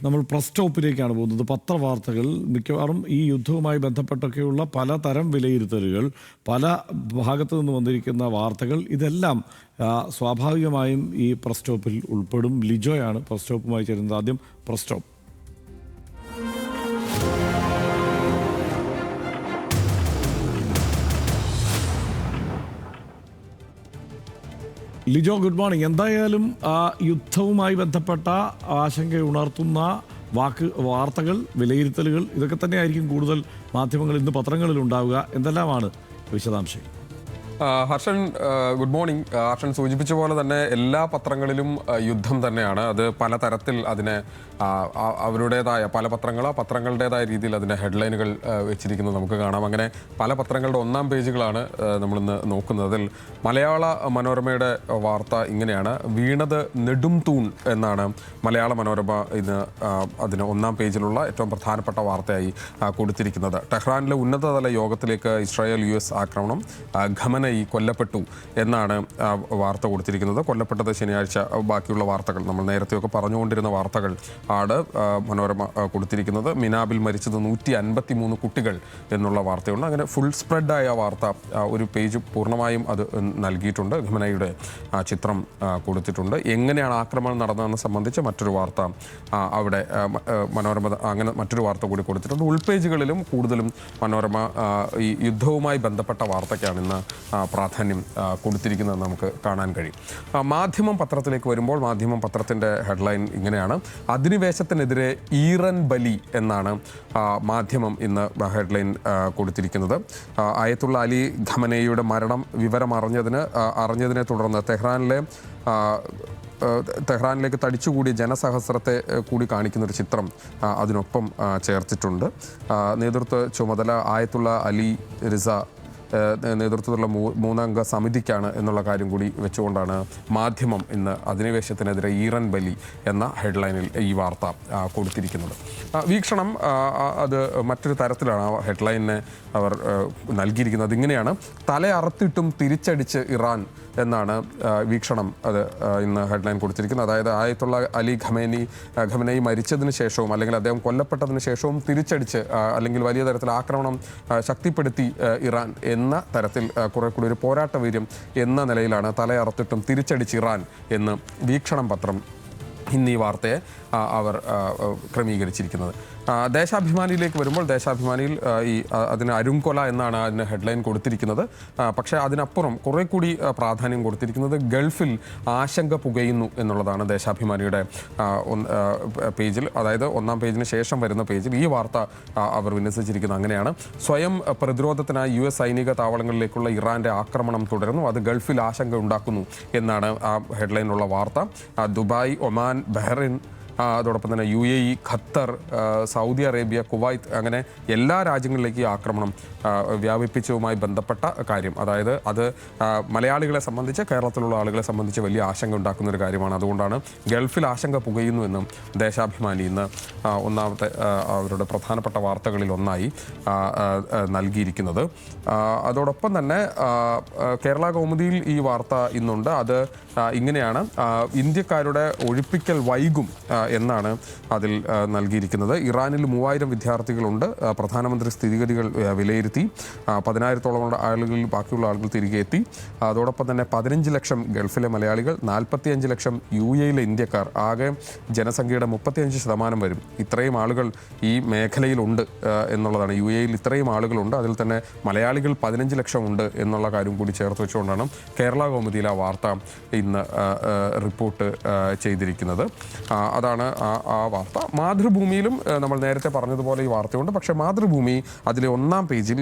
നമ്മൾ പ്രസ് സ്റ്റോപ്പിലേക്കാണ് പോകുന്നത്. പത്രവാർത്തകൾ മിക്കവാറും ഈ യുദ്ധവുമായി ബന്ധപ്പെട്ടൊക്കെയുള്ള പലതരം വിലയിരുത്തലുകൾ, പല ഭാഗത്തു നിന്ന് വന്നിരിക്കുന്ന വാർത്തകൾ, ഇതെല്ലാം സ്വാഭാവികമായും ഈ പ്രസ് സ്റ്റോപ്പിൽ ഉൾപ്പെടും. ലിജോയാണ് പ്രസ് സ്റ്റോപ്പുമായി ചേരുന്നത്. ആദ്യം press stop. Lijo, good morning. എന്തായാലും യുദ്ധവുമായി ബന്ധപ്പെട്ട ആശങ്കയുണർത്തുന്ന വാർത്തകൾ, വിലയിരുത്തലുകൾ, ഇതൊക്കെ തന്നെയായിരിക്കും കൂടുതൽ മാധ്യമങ്ങൾ ഇന്ന് പത്രങ്ങളിൽ ഉണ്ടാവുക. എന്തെല്ലാമാണ് വിശദാംശങ്ങൾ? Harshan, good morning. ഹർഷൻ സൂചിപ്പിച്ച പോലെ തന്നെ എല്ലാ പത്രങ്ങളിലും യുദ്ധം തന്നെയാണ്. അത് പലതരത്തിൽ അതിനെ അവരുടേതായ പല പത്രങ്ങളുടേതായ രീതിയിൽ അതിൻ്റെ ഹെഡ്ലൈനുകൾ വെച്ചിരിക്കുന്നത് നമുക്ക് കാണാം. അങ്ങനെ പല പത്രങ്ങളുടെ ഒന്നാം പേജുകളാണ് നമ്മളിന്ന് നോക്കുന്നത്. അതിൽ മലയാള മനോരമയുടെ വാർത്ത ഇങ്ങനെയാണ്: വീണത് നെടും തൂൺ എന്നാണ് മലയാള മനോരമ ഇന്ന് അതിന് ഒന്നാം പേജിലുള്ള ഏറ്റവും പ്രധാനപ്പെട്ട വാർത്തയായി കൊടുത്തിരിക്കുന്നത്. ടെഹ്റാനിലെ ഉന്നതതല യോഗത്തിലേക്ക് ഇസ്രായേൽ US ആക്രമണം, ഖമനയി കൊല്ലപ്പെട്ടു എന്നാണ് വാർത്ത കൊടുത്തിരിക്കുന്നത്. കൊല്ലപ്പെട്ടത് ശനിയാഴ്ച. ബാക്കിയുള്ള വാർത്തകൾ നമ്മൾ നേരത്തെയൊക്കെ പറഞ്ഞുകൊണ്ടിരുന്ന വാർത്തകൾ ആണ് മനോരമ കൊടുത്തിരിക്കുന്നത്. മിനാബിൽ മരിച്ചത് 153 കുട്ടികൾ എന്നുള്ള വാർത്തയുണ്ട്. അങ്ങനെ ഫുൾ സ്പ്രെഡായ വാർത്ത ഒരു പേജ് പൂർണ്ണമായും അത് നൽകിയിട്ടുണ്ട്. ഖമനയുടെ ചിത്രം കൊടുത്തിട്ടുണ്ട്. എങ്ങനെയാണ് ആക്രമണം നടന്നതെന്ന് സംബന്ധിച്ച് മറ്റൊരു വാർത്ത അവിടെ മനോരമ അങ്ങനെ മറ്റൊരു വാർത്ത കൂടി കൊടുത്തിട്ടുണ്ട്. ഉൾപേജുകളിലും കൂടുതലും മനോരമ ഈ യുദ്ധവുമായി ബന്ധപ്പെട്ട വാർത്തയ്ക്കാണ് ഇന്ന് പ്രാധാന്യം കൊടുത്തിരിക്കുന്നത് നമുക്ക് കാണാൻ കഴിയും. മാധ്യമം പത്രത്തിലേക്ക് വരുമ്പോൾ മാധ്യമം പത്രത്തിൻ്റെ ഹെഡ്ലൈൻ ഇങ്ങനെയാണ്: അധിനിവേശത്തിനെതിരെ ഈറൻ ബലി എന്നാണ് മാധ്യമം ഇന്ന് ഹെഡ്ലൈൻ കൊടുത്തിരിക്കുന്നത്. ആയത്തുള്ള അലി ഖമനയുടെ മരണം വിവരം അറിഞ്ഞതിനെ തുടർന്ന് തെഹ്റാനിലേക്ക് തടിച്ചുകൂടിയ ജനസഹസ്രത്തെ കൂടി കാണിക്കുന്നൊരു ചിത്രം അതിനൊപ്പം ചേർത്തിട്ടുണ്ട്. നേതൃത്വ ചുമതല ആയത്തുള്ള അലി റിസ നേതൃത്വത്തിലുള്ള 3-അംഗ സമിതിക്കാണ് എന്നുള്ള കാര്യം കൂടി വെച്ചുകൊണ്ടാണ് മാധ്യമം ഇന്ന് അധിനിവേശത്തിനെതിരെ ഈറൻ ബലി എന്ന ഹെഡ്ലൈനിൽ ഈ വാർത്ത കൊടുത്തിരിക്കുന്നത്. വീക്ഷണം അത് മറ്റൊരു തരത്തിലാണ് ആ ഹെഡ്ലൈനിനെ അവർ നൽകിയിരിക്കുന്നത്. ഇങ്ങനെയാണ്: തലയറുത്തിട്ടും തിരിച്ചടിച്ച് ഇറാൻ എന്നാണ് വീക്ഷണം അത് ഇന്ന് ഹെഡ്ലൈൻ കൊടുത്തിരിക്കുന്നത്. അതായത് ആയത്തുള്ള അലി ഖമനയി മരിച്ചതിന് ശേഷവും അല്ലെങ്കിൽ അദ്ദേഹം കൊല്ലപ്പെട്ടതിന് ശേഷവും തിരിച്ചടിച്ച് അല്ലെങ്കിൽ വലിയ തരത്തിൽ ആക്രമണം ശക്തിപ്പെടുത്തി ഇറാൻ എന്ന തരത്തിൽ കുറെ കൂടി ഒരു പോരാട്ട വീര്യം എന്ന നിലയിലാണ് തലയറുത്തിട്ടും തിരിച്ചടിച്ച് ഇറാൻ എന്ന് വീക്ഷണം പത്രം ഇന്ന് ഈ വാർത്തയെ അവർ ക്രമീകരിച്ചിരിക്കുന്നത്. ദേശാഭിമാനിയിലേക്ക് വരുമ്പോൾ ദേശാഭിമാനിയിൽ അതിന് അരുംകൊല എന്നാണ് അതിന് ഹെഡ്ലൈൻ കൊടുത്തിരിക്കുന്നത്. പക്ഷേ അതിനപ്പുറം കുറെ കൂടി പ്രാധാന്യം കൊടുത്തിരിക്കുന്നത് ഗൾഫിൽ ആശങ്ക പുകയുന്നു എന്നുള്ളതാണ്. ദേശാഭിമാനിയുടെ പേജിൽ, അതായത് ഒന്നാം പേജിന് ശേഷം വരുന്ന പേജിൽ ഈ വാർത്ത അവർ വിന്യസിച്ചിരിക്കുന്നത് അങ്ങനെയാണ്: സ്വയം പ്രതിരോധത്തിനായി US സൈനിക താവളങ്ങളിലേക്കുള്ള ഇറാന്റെ ആക്രമണം തുടരുന്നു, അത് ഗൾഫിൽ ആശങ്ക ഉണ്ടാക്കുന്നു എന്നാണ് ആ ഹെഡ്ലൈനിലുള്ള വാർത്ത. ദുബായ്, ഒമാൻ, ബഹ്റിൻ, അതോടൊപ്പം തന്നെ UAE, Qatar, Saudi Arabia, Kuwait, അങ്ങനെ എല്ലാ രാജ്യങ്ങളിലേക്കും ഈ ആക്രമണം വ്യാപിപ്പിച്ചതുമായി ബന്ധപ്പെട്ട കാര്യം, അതായത് അത് മലയാളികളെ സംബന്ധിച്ച്, കേരളത്തിലുള്ള ആളുകളെ സംബന്ധിച്ച് വലിയ ആശങ്ക ഉണ്ടാക്കുന്ന ഒരു കാര്യമാണ്. അതുകൊണ്ടാണ് ഗൾഫിൽ ആശങ്ക പുകയുന്നു എന്നും ദേശാഭിമാനി ഇന്ന് ഒന്നാമത്തെ അവരുടെ പ്രധാനപ്പെട്ട വാർത്തകളിൽ ഒന്നായി നൽകിയിരിക്കുന്നത്. അതോടൊപ്പം തന്നെ കേരള കൗമുദിയിൽ ഈ വാർത്ത ഇന്നുണ്ട്. അത് ഇങ്ങനെയാണ്: ഇന്ത്യക്കാരുടെ ഒഴിപ്പിക്കൽ വൈകും എന്നാണ് അതിൽ നൽകിയിരിക്കുന്നത്. ഇറാനിൽ 3000 വിദ്യാർത്ഥികളുണ്ട്. പ്രധാനമന്ത്രി സ്ഥിതിഗതികൾ വിലയിരുത്തി. 10,000-ഓളം ആളുകളിൽ ബാക്കിയുള്ള ആളുകൾ തിരികെ എത്തി. അതോടൊപ്പം തന്നെ 15 ലക്ഷം ഗൾഫിലെ മലയാളികൾ, 45 ലക്ഷം UAE-യിലെ ഇന്ത്യക്കാർ, ആകെ ജനസംഖ്യയുടെ 35% വരും. ഇത്രയും ആളുകൾ ഈ മേഖലയിലുണ്ട് എന്നുള്ളതാണ്. UAE-യിൽ ഇത്രയും ആളുകളുണ്ട്. അതിൽ തന്നെ മലയാളികൾ 15 ലക്ഷം ഉണ്ട് എന്നുള്ള കാര്യം കൂടി ചേർത്ത് വെച്ചുകൊണ്ടാണ് കേരള കൗമുദിയിൽ ആ വാർത്ത ഇന്ന് റിപ്പോർട്ട് ചെയ്തിരിക്കുന്നത്. അതാണ് ആ വാർത്ത. മാതൃഭൂമിയിലും നമ്മൾ നേരത്തെ പറഞ്ഞതുപോലെ ഈ വാർത്തയുണ്ട്. പക്ഷേ മാതൃഭൂമി അതിലെ ഒന്നാം പേജിൽ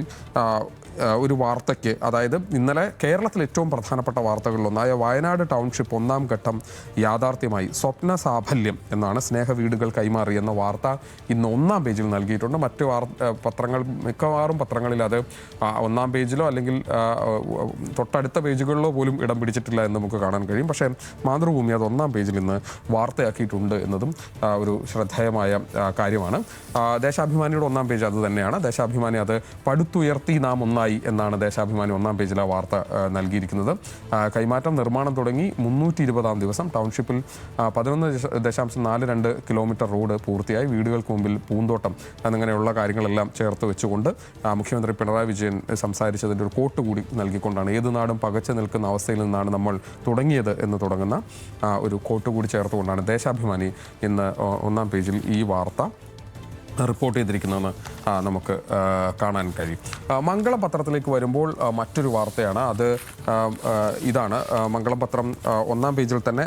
ഒരു വാർത്തയ്ക്ക്, അതായത് ഇന്നലെ കേരളത്തിൽ ഏറ്റവും പ്രധാനപ്പെട്ട വാർത്തകളിലൊന്നായ വയനാട് ടൗൺഷിപ്പ് 1-ാം ഘട്ടം യാഥാർത്ഥ്യമായി, സ്വപ്ന സാഫല്യം എന്നാണ്, സ്നേഹ വീടുകൾ കൈമാറി എന്ന വാർത്ത ഇന്ന് 1-ാം പേജിൽ നൽകിയിട്ടുണ്ട്. മറ്റ് പത്രങ്ങൾ, മിക്കവാറും പത്രങ്ങളിൽ അത് 1-ാം പേജിലോ അല്ലെങ്കിൽ തൊട്ടടുത്ത പേജുകളിലോ പോലും ഇടം പിടിച്ചിട്ടില്ല എന്ന് നമുക്ക് കാണാൻ കഴിയും. കഴിയും. പക്ഷേ മാതൃഭൂമി അത് ഒന്നാം പേജിൽ ഇന്ന് വാർത്തയാക്കിയിട്ടുണ്ട് എന്നതും ഒരു ശ്രദ്ധേയമായ കാര്യമാണ്. ദേശാഭിമാനിയുടെ ഒന്നാം പേജ് അത് തന്നെയാണ്. ദേശാഭിമാനി അത് പടുത്തുയർത്തി നാം ഒന്നായി എന്നാണ് ദേശാഭിമാനി ഒന്നാം പേജിൽ ആ വാർത്ത നൽകിയിരിക്കുന്നത്. കൈമാറ്റം നിർമ്മാണം തുടങ്ങി 320-ാം ദിവസം. ടൗൺഷിപ്പിൽ 11.42 കിലോമീറ്റർ റോഡ് പൂർത്തിയായി. വീടുകൾക്ക് മുമ്പിൽ പൂന്തോട്ടം എന്നിങ്ങനെയുള്ള കാര്യങ്ങളെല്ലാം ചേർത്ത് വെച്ചുകൊണ്ട് മുഖ്യമന്ത്രി പിണറായി വിജയൻ സംസാരിച്ചതിൻ്റെ ഒരു കോട്ട് കൂടി നൽകിക്കൊണ്ടാണ് ഏത് നാടും പകച്ചു നിൽക്കുന്ന അവസ്ഥയിൽ നിന്നാണ് നമ്മൾ തുടങ്ങിയത് എന്ന് തുടങ്ങുന്ന ഒരു കോട്ട് കൂടി ചേർത്തുകൊണ്ടാണ് ദേശാഭിമാനി ഇന്ന് ഒന്നാം പേജിൽ ഈ വാർത്ത റിപ്പോർട്ട് ചെയ്തിരിക്കുന്നതെന്ന് നമുക്ക് കാണാൻ കഴിയും. മംഗളം പത്രത്തിലേക്ക് വരുമ്പോൾ മറ്റൊരു വാർത്തയാണ്. അത് ഇതാണ്. മംഗളം പത്രം ഒന്നാം പേജിൽ തന്നെ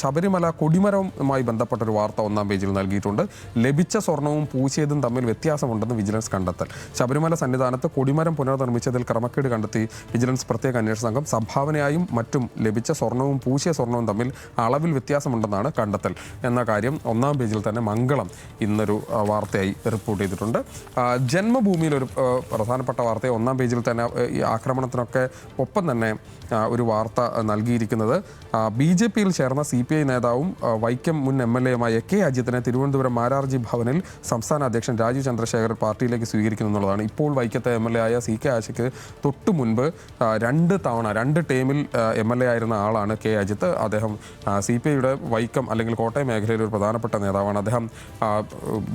ശബരിമല കൊടിമരവുമായി ബന്ധപ്പെട്ടൊരു വാർത്ത ഒന്നാം പേജിൽ നൽകിയിട്ടുണ്ട്. ലഭിച്ച സ്വർണവും പൂശിയതും തമ്മിൽ വ്യത്യാസമുണ്ടെന്ന് വിജിലൻസ് കണ്ടെത്തൽ. ശബരിമല സന്നിധാനത്ത് കൊടിമരം പുനർനിർമ്മിച്ചതിൽ ക്രമക്കേട് കണ്ടെത്തി വിജിലൻസ് പ്രത്യേക അന്വേഷണ സംഘം. സംഭാവനയായും മറ്റും ലഭിച്ച സ്വർണവും പൂശിയ സ്വർണവും തമ്മിൽ അളവിൽ വ്യത്യാസമുണ്ടെന്നാണ് കണ്ടെത്തൽ എന്ന കാര്യം ഒന്നാം പേജിൽ തന്നെ മംഗളം ഇന്നൊരു വാർത്തയായി റിപ്പോർട്ട് ചെയ്തിട്ടുണ്ട്. ജന്മഭൂമിയിലൊരു പ്രധാനപ്പെട്ട വാർത്തയെ ഒന്നാം പേജിൽ തന്നെ ഈ ആക്രമണത്തിനൊക്കെ ഒപ്പം തന്നെ ഒരു വാർത്ത നൽകിയിരിക്കുന്നത് BJPയിൽ ചേർന്ന CPI നേതാവും വൈക്കം മുൻ MLA-യുമായ കെ അജിത്തിനെ തിരുവനന്തപുരം മാരാർജി ഭവനിൽ സംസ്ഥാന അധ്യക്ഷൻ രാജീവ് ചന്ദ്രശേഖർ പാർട്ടിയിലേക്ക് സ്വീകരിക്കുന്നു എന്നുള്ളതാണ്. ഇപ്പോൾ വൈക്കത്തെ MLA ആയ CK ആശയ്ക്ക് തൊട്ടു മുൻപ് 2 ടേമിൽ MLA ആയിരുന്ന ആളാണ് കെ അജിത്ത്. അദ്ദേഹം CPIയുടെ വൈക്കം അല്ലെങ്കിൽ കോട്ടയം മേഖലയിലെ ഒരു പ്രധാനപ്പെട്ട നേതാവാണ്. അദ്ദേഹം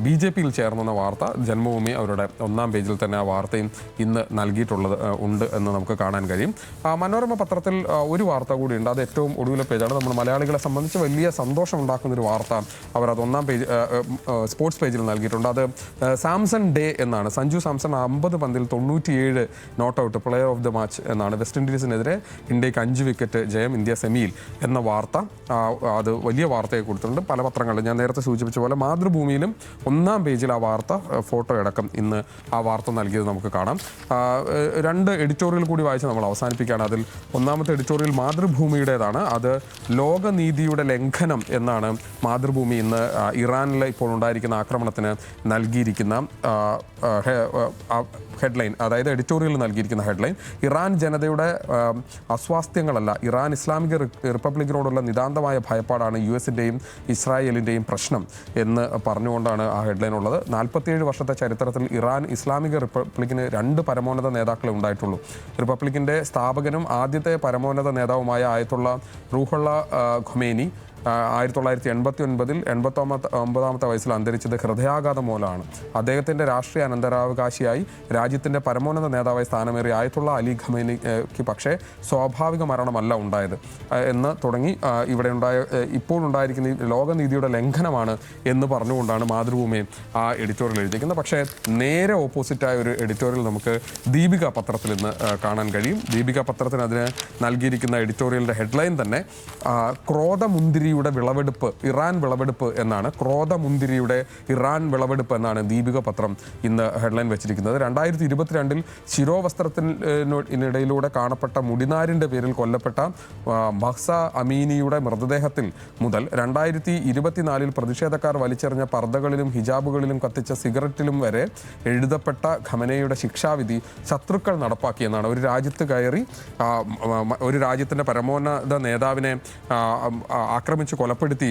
BJPയിൽ ചേർന്നെന്ന വാർത്ത ജന്മഭൂമി അവരുടെ ഒന്നാം പേജിൽ തന്നെ ആ വാർത്തയും ഇന്ന് നൽകിയിട്ടുള്ളത് ഉണ്ട് എന്ന് നമുക്ക് കാണാൻ കഴിയും. മനോരമ പത്രത്തിൽ ഒരു വാർത്ത കൂടിയുണ്ട്. അത് ഏറ്റവും ഒടുവിലെ പേജാണ്. നമ്മൾ മലയാളികളെ സംബന്ധിച്ച് വലിയ സന്തോഷം ഉണ്ടാക്കുന്നൊരു വാർത്ത അവർ അത് ഒന്നാം പേജ് സ്പോർട്സ് പേജിൽ നൽകിയിട്ടുണ്ട്. അത് സാംസൺ ഡേ എന്നാണ്. സഞ്ജു സാംസൺ 50 പന്തിൽ 97 not out, player of the match എന്നാണ്. വെസ്റ്റ് ഇൻഡീസിനെതിരെ ഇന്ത്യക്ക് 5 വിക്കറ്റ് ജയം, ഇന്ത്യ സെമിയിൽ എന്ന വാർത്ത അത് വലിയ വാർത്തയെ കൊടുത്തിട്ടുണ്ട്. പല പത്രങ്ങളിലും ഞാൻ നേരത്തെ സൂചിപ്പിച്ച പോലെ മാതൃഭൂമിയിലും ഒന്നാം പേജിൽ ആ വാർത്ത ഫോട്ടോ അടക്കം ഇന്ന് ആ വാർത്ത നൽകിയത് നമുക്ക് കാണാം. 2 എഡിറ്റോറിയൽ കൂടി വായിച്ച് നമ്മൾ അവസാനിപ്പിക്കുകയാണ്. അതിൽ ഒന്നാമത്തെ എഡിറ്റോറിയൽ മാതൃഭൂമിയുടേതാണ്. അത് ലോകനീതിയുടെ ലംഘനം എന്നാണ് മാതൃഭൂമി ഇന്ന് ഇറാനിലെ ഇപ്പോൾ ഉണ്ടായിരിക്കുന്ന ആക്രമണത്തിന് നൽകിയിരിക്കുന്ന ഹെഡ്ലൈൻ. അതായത് എഡിറ്റോറിയൽ നൽകിയിരിക്കുന്ന ഹെഡ്ലൈൻ ഇറാൻ ജനതയുടെ അസ്വാസ്ഥ്യങ്ങളല്ല, ഇറാൻ ഇസ്ലാമിക റിപ്പബ്ലിക്കിനോടുള്ള നിതാന്തമായ ഭയപ്പാടാണ് US-ൻ്റെയും ഇസ്രായേലിൻ്റെയും പ്രശ്നം എന്ന് പറഞ്ഞുകൊണ്ടാണ് ആ ഹെഡ്ലൈൻ ഉള്ളത്. 47 വർഷത്തെ ചരിത്രത്തിൽ ഇറാൻ ഇസ്ലാമിക റിപ്പബ്ലിക്കിന് 2 പരമോന്നത നേതാക്കളെ ഉണ്ടായിട്ടുള്ളൂ. റിപ്പബ്ലിക്കിൻ്റെ സ്ഥാപകനും ആദ്യത്തെ പരമോന്നത നേതാവുമായ ആയത്തുള്ള റൂഹുള്ള ഖൊമേനി 1989-ൽ 89-ാമത്തെ വയസ്സിൽ അന്തരിച്ചത് ഹൃദയാഘാതം മൂലമാണ്. അദ്ദേഹത്തിൻ്റെ രാഷ്ട്രീയ അനന്തരാവകാശിയായി രാജ്യത്തിൻ്റെ പരമോന്നത നേതാവായി സ്ഥാനമേറിയ ആയത്തുള്ള അലി ഖമേനിക്ക് പക്ഷേ സ്വാഭാവിക മരണമല്ല ഉണ്ടായത് എന്ന് തുടങ്ങി ഇവിടെ ഇപ്പോൾ ഉണ്ടായിരിക്കുന്ന ലോകനീതിയുടെ ലംഘനമാണ് എന്ന് പറഞ്ഞുകൊണ്ടാണ് മാതൃഭൂമി ആ എഡിറ്റോറിയൽ എഴുതിയിരിക്കുന്നത്. പക്ഷേ നേരെ ഓപ്പോസിറ്റായ ഒരു എഡിറ്റോറിയൽ നമുക്ക് ദീപിക പത്രത്തിൽ ഇന്ന് കാണാൻ കഴിയും. ദീപിക പത്രത്തിന് അതിന് നൽകിയിരിക്കുന്ന എഡിറ്റോറിയലിൻ്റെ ഹെഡ്ലൈൻ തന്നെ ക്രോധമുന്തിരിയുടെ വിളവെടുപ്പ്, ഇറാൻ വിളവെടുപ്പ് എന്നാണ്. ക്രോധമുന്തിരിയുടെ ഇറാൻ വിളവെടുപ്പ് എന്നാണ് ദീപിക പത്രം ഇന്ന് ഹെഡ്ലൈൻ വെച്ചിരിക്കുന്നത്. 2022-ൽ ശിരോവസ്ത്രത്തിനിടയിലൂടെ കാണപ്പെട്ട മുടിനാരിൻ്റെ പേരിൽ കൊല്ലപ്പെട്ട മഹ്സ അമീനിയുടെ മൃതദേഹത്തിൽ മുതൽ 2024-ൽ പ്രതിഷേധക്കാർ വലിച്ചെറിഞ്ഞ പർദ്ദകളിലും ഹിജാബുകളിലും കത്തിച്ച സിഗരറ്റിലും വരെ എഴുതപ്പെട്ട ഖമനയുടെ ശിക്ഷാവിധി ശത്രുക്കൾ നടപ്പാക്കിയെന്നാണ്. ഒരു രാജ്യത്ത് കയറി ഒരു രാജ്യത്തിൻ്റെ പരമോന്നത നേതാവിനെ ആക്രമിച്ച് കൊലപ്പെടുത്തി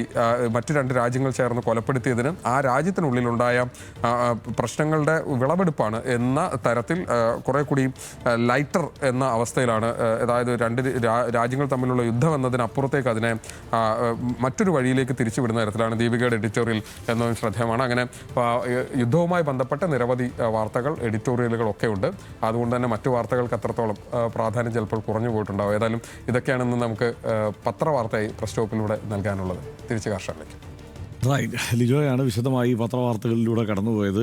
മറ്റു 2 രാജ്യങ്ങൾ ചേർന്ന് കൊലപ്പെടുത്തിയതിന് ആ രാജ്യത്തിനുള്ളിലുണ്ടായ പ്രശ്നങ്ങളുടെ വിളവെടുപ്പാണ് എന്ന തരത്തിൽ കുറെ കൂടി ലൈറ്റർ എന്ന അവസ്ഥയിലാണ്. അതായത് 2 രാജ്യങ്ങൾ തമ്മിലുള്ള യുദ്ധം എന്നതിനപ്പുറത്തേക്ക് അതിനെ മറ്റൊരു വഴിയിലേക്ക് തിരിച്ചുവിടുന്ന തരത്തിലാണ് ദീപികയുടെ എഡിറ്റോറിയൽ എന്നതും ശ്രദ്ധേയമാണ്. അങ്ങനെ യുദ്ധവുമായി ബന്ധപ്പെട്ട നിരവധി വാർത്തകൾ, എഡിറ്റോറിയലുകളൊക്കെ ഉണ്ട്. അതുകൊണ്ട് തന്നെ മറ്റു വാർത്തകൾക്ക് അത്രത്തോളം പ്രാധാന്യം ചിലപ്പോൾ കുറഞ്ഞു പോയിട്ടുണ്ടാവും. ഏതായാലും ഇതൊക്കെയാണെന്ന് നമുക്ക് പത്രവാർത്തയായി പ്രസ് സ്റ്റോപ്പിലൂടെ നൽകാനുള്ളത്. തിരിച്ച് കർഷകരിലേക്ക്. റൈറ്റ്, ലിജോയാണ് വിശദമായി പത്രവാർത്തകളിലൂടെ കടന്നുപോയത്.